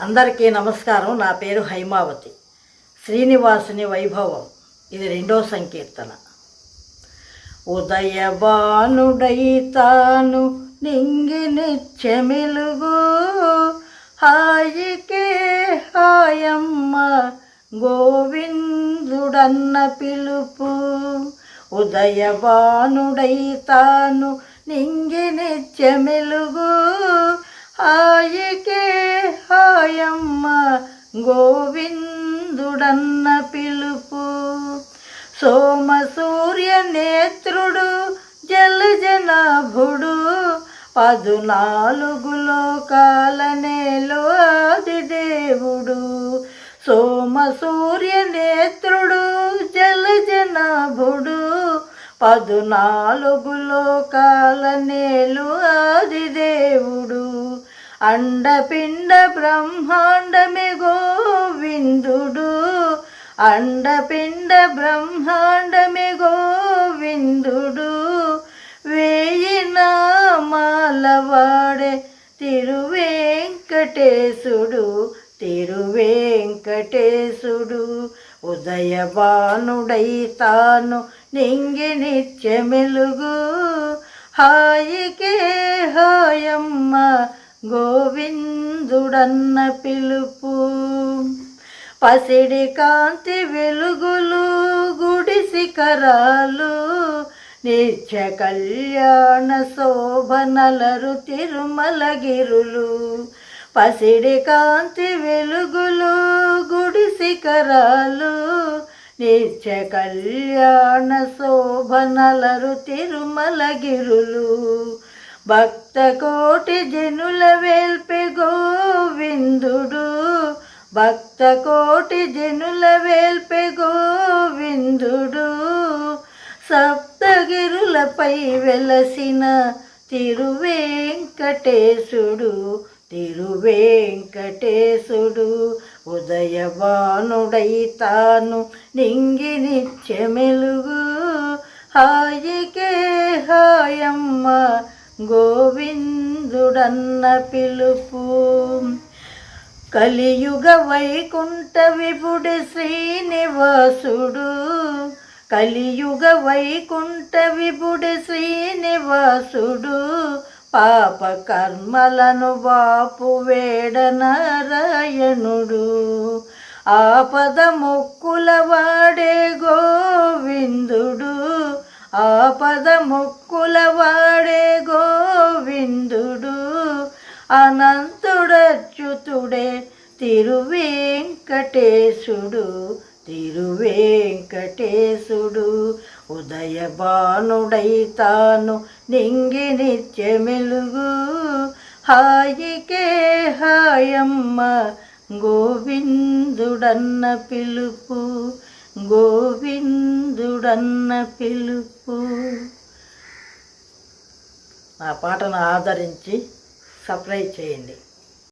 అందరికీ నమస్కారం. నా పేరు హైమావతి. శ్రీనివాసుని వైభవం, ఇది 2వ సంకీర్తన. ఉదయభానుడై తాను నింగి నిత్యమెలుగు, హాయికే హాయమ్మ గోవిందుడన్న పిలుపు. ఉదయభానుడై తాను నింగి నిత్యమెలుగు, హాయికే హాయమ్మ గోవిందుడన్న పిలుపు. సోమ సూర్య నేత్రుడు జలజనాభుడు, 14 లోకాల నేలు ఆదిదేవుడు. సోమ సూర్య నేత్రుడు జలజనాభుడు, 14 లోకాల నేలు ఆదిదేవుడు. అండపిండ బ్రహ్మాండమే గోవిందుడు, అండపిండ బ్రహ్మాండమే గోవిందుడు. 1000 నామాల వాడే తిరువేంకటేశుడు, తిరువేంకటేశుడు. ఉదయభానుడై తాను నింగి నిత్యమెలుగు, హాయికే హాయమ్మ గోవిందుడన్న పిలుపు. పసిడి కాంతి వెలుగులు గుడి శిఖరాలు, నిత్య కళ్యాణ శోభనలరు తిరుమలగిరులు. పసిడి కాంతి వెలుగులు గుడి శిఖరాలు, నిత్య కళ్యాణ శోభనలరు తిరుమలగిరులు. భక్త కోటి జనుల వేల్పె గోవిందుడు, భక్త కోటి జనుల వేల్పె గోవిందుడు. సప్తగిరులపై వెలసిన తిరువేంకటేశుడు, తిరువేంకటేశుడు. ఉదయభానుడై తాను నింగి నిత్యమెలుగు, హాయికే హాయమ్మ గోవిందుడన్న పిలుపు. కలియుగ వైకుంఠ విభుడు శ్రీనివాసుడు, కలియుగ వైకుంఠ విభుడు శ్రీనివాసుడు. పాప కర్మలను బాపు వేడ నారాయణుడు, ఆపద మొక్కుల వాడే గోవిందుడు, ఆపద మొక్కుల వాడే గోవిందుడు. అనంతుడచ్యుతుడే తిరువేంకటేశుడు, తిరువేంకటేశుడు. ఉదయభానుడై తాను నింగి నిత్యమెలుగు, హాయికే హాయమ్మ గోవిందుడన్న పిలుపు, గోవిందుడన్న పిలుపు. నా పాటను ఆదరించి సబ్స్క్రైబ్ చేయండి.